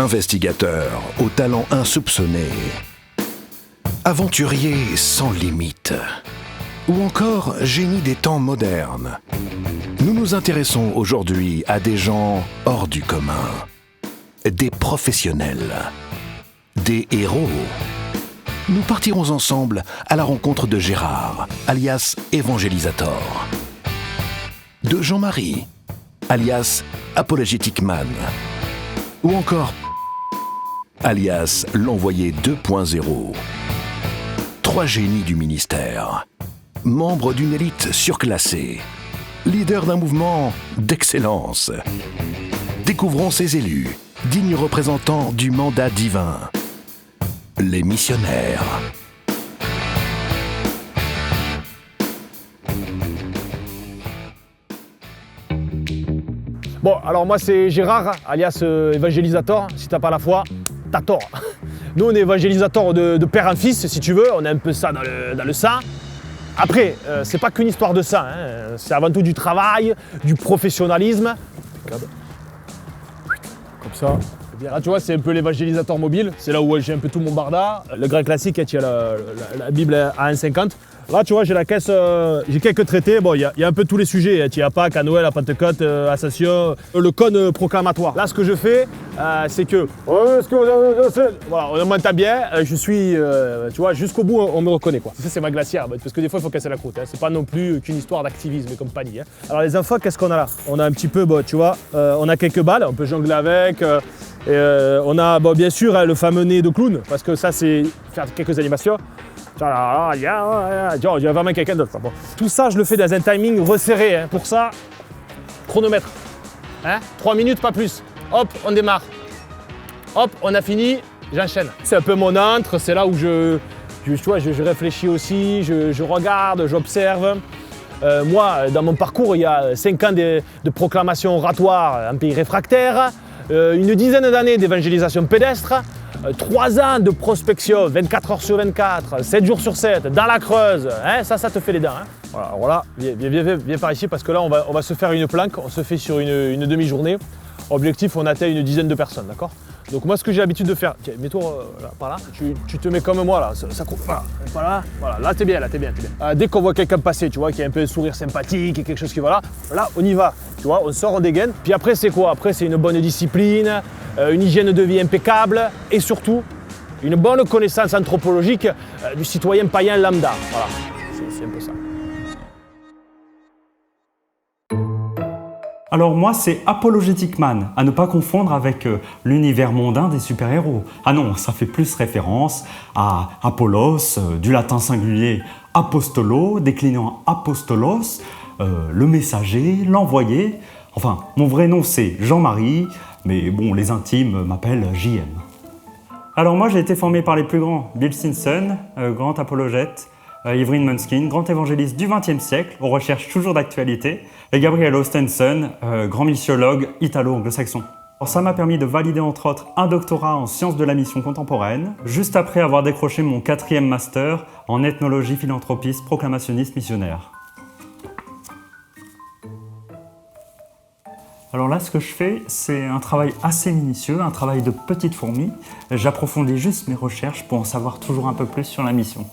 Investigateur au talent insoupçonné, aventurier sans limite, ou encore génie des temps modernes. Nous nous intéressons aujourd'hui à des gens hors du commun, des professionnels, des héros. Nous partirons ensemble à la rencontre de Gérard, alias Évangélisator, de Jean-Marie, alias Apologétique Man, ou encore alias l'envoyé 2.0. 3 génies du ministère, membres d'une élite surclassée, leader d'un mouvement d'excellence. Découvrons ces élus, dignes représentants du mandat divin, les missionnaires. Bon, alors moi c'est Gérard, alias Évangélisator. Si t'as pas la foi, t'as tort. Nous on est évangélisateur de père en fils, si tu veux, on a un peu ça dans le sang. Après, c'est pas qu'une histoire de ça, hein. C'est avant tout du travail, du professionnalisme. Regarde. Comme ça. Là tu vois, c'est un peu l'évangélisateur mobile, c'est là où j'ai un peu tout mon barda. Le grand classique, tu as la Bible à 1,50. Là tu vois, j'ai la caisse, j'ai quelques traités, bon il y a un peu tous les sujets, tu y a Pâques, à Noël, à Pentecôte, Ascension, le cône proclamatoire. Là ce que je fais, c'est que, voilà, on m'entend bien, je suis, tu vois, jusqu'au bout on me reconnaît quoi. Ça c'est ma glacière, parce que des fois il faut casser la croûte, hein. C'est pas non plus qu'une histoire d'activisme et compagnie. Hein. Alors les enfants, qu'est-ce qu'on a là? On a un petit peu, bon, tu vois, on a quelques balles, on peut jongler avec. On a bon, bien sûr le fameux nez de clown, parce que ça c'est faire quelques animations. Il y a vraiment quelqu'un d'autre. Bon. Tout ça je le fais dans un timing resserré, hein. Pour ça, chronomètre. Hein, 3 minutes, pas plus. Hop, on démarre. Hop, on a fini, j'enchaîne. C'est un peu mon antre, c'est là où je réfléchis aussi, je regarde, j'observe. Moi, dans mon parcours, il y a 5 ans de proclamation oratoire en pays réfractaire, une dizaine d'années d'évangélisation pédestre, 3 ans de prospection, 24 heures sur 24, 7 jours sur 7, dans la Creuse, hein, ça te fait les dents. Hein. Voilà, alors là, viens par ici parce que là, on va se faire une planque, on se fait sur une demi-journée. Objectif, on atteint une dizaine de personnes, d'accord? Donc moi, ce que j'ai l'habitude de faire, tiens, mets-toi là, par là, tu te mets comme moi là, ça coupe, voilà, là t'es bien, dès qu'on voit quelqu'un passer, tu vois, qui a un peu un sourire sympathique et quelque chose qui va là on y va, tu vois, on sort, on dégaine. Puis après c'est quoi? Après c'est une bonne discipline, une hygiène de vie impeccable et surtout une bonne connaissance anthropologique du citoyen païen lambda. Voilà, c'est un peu ça. Alors moi, c'est Apologétique Man, à ne pas confondre avec l'univers mondain des super-héros. Ah non, ça fait plus référence à Apollos, du latin singulier apostolo, déclinant apostolos, le messager, l'envoyé. Enfin, mon vrai nom c'est Jean-Marie, mais bon, les intimes m'appellent JM. Alors moi, j'ai été formé par les plus grands, Bill Simpson, grand apologète, Ivrin Munskin, grand évangéliste du XXe siècle, aux recherches toujours d'actualité, et Gabriel Ostenson, grand missiologue italo-anglo-saxon. Ça m'a permis de valider entre autres un doctorat en sciences de la mission contemporaine, juste après avoir décroché mon 4e master en ethnologie philanthropiste proclamationniste missionnaire. Alors là, ce que je fais, c'est un travail assez minutieux, un travail de petite fourmi. J'approfondis juste mes recherches pour en savoir toujours un peu plus sur la mission.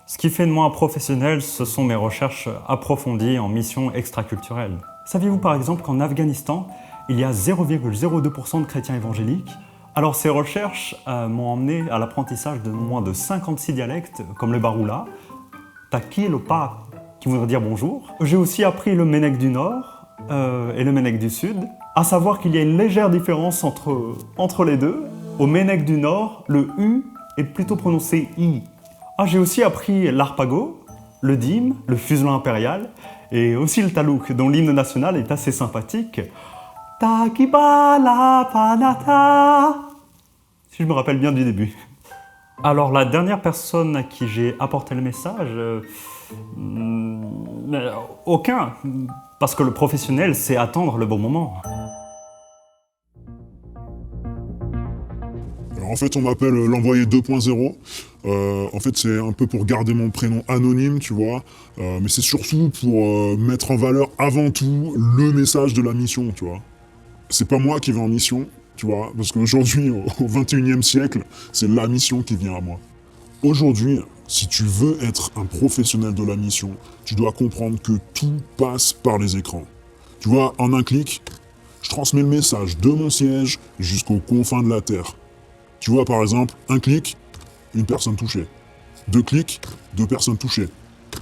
Ce qui fait de moi un professionnel, ce sont mes recherches approfondies en mission extraculturelle. Saviez-vous par exemple qu'en Afghanistan, il y a 0,02% de chrétiens évangéliques? Alors ces recherches m'ont emmené à l'apprentissage de moins de 56 dialectes, comme le baroula, Taki le pa, qui voudrait dire bonjour. J'ai aussi appris le Ménèque du Nord et le Ménèque du Sud, à savoir qu'il y a une légère différence entre les deux. Au Ménèque du Nord, le U est plutôt prononcé I. J'ai aussi appris l'arpago, le dîme, le fuselin impérial, et aussi le talouk, dont l'hymne national est assez sympathique. Takibala panata, si je me rappelle bien du début. Alors la dernière personne à qui j'ai apporté le message, aucun, parce que le professionnel sait attendre le bon moment. Alors en fait, on m'appelle l'envoyé 2.0. En fait, c'est un peu pour garder mon prénom anonyme, tu vois. Mais c'est surtout pour mettre en valeur avant tout le message de la mission, tu vois. c'est pas moi qui vais en mission, tu vois, parce qu'aujourd'hui, au 21e siècle, c'est la mission qui vient à moi. Aujourd'hui, si tu veux être un professionnel de la mission, tu dois comprendre que tout passe par les écrans. Tu vois, en un clic, je transmets le message de mon siège jusqu'aux confins de la Terre. Tu vois, par exemple, un clic, une personne touchée. 2 clics, 2 personnes touchées.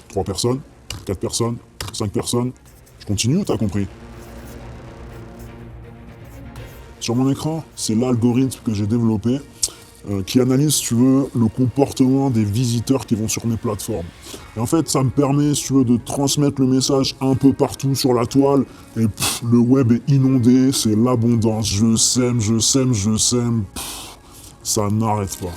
3 personnes, 4 personnes, 5 personnes. Je continue ou t'as compris? Sur mon écran, c'est l'algorithme que j'ai développé qui analyse, si tu veux, le comportement des visiteurs qui vont sur mes plateformes. Et en fait, ça me permet, si tu veux, de transmettre le message un peu partout sur la toile. Et le web est inondé, c'est l'abondance. Je sème, je sème, je sème. Ça n'arrête pas.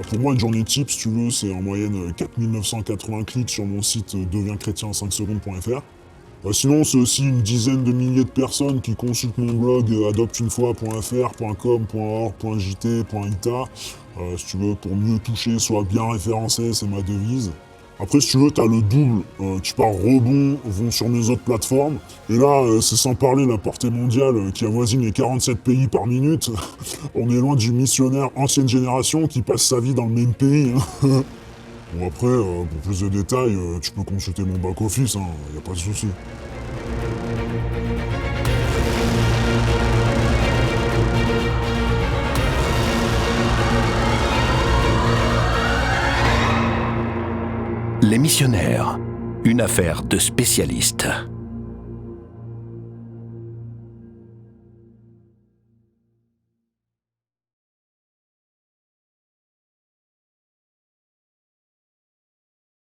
Pour moi, une journée type, si tu veux, c'est en moyenne 4980 clics sur mon site devienschrétien en 5secondes.fr. Sinon, c'est aussi une dizaine de milliers de personnes qui consultent mon blog adopteunefois.fr, .com, .org, .jt, .ita. Si tu veux, pour mieux toucher, soit bien référencé, c'est ma devise. Après, si tu veux, t'as le double qui par rebond vont sur mes autres plateformes. Et là, c'est sans parler de la portée mondiale qui avoisine les 47 pays par minute. On est loin du missionnaire ancienne génération qui passe sa vie dans le même pays. Hein. Bon après, pour plus de détails, tu peux consulter mon back-office, hein, y a pas de souci. Les missionnaires, une affaire de spécialistes.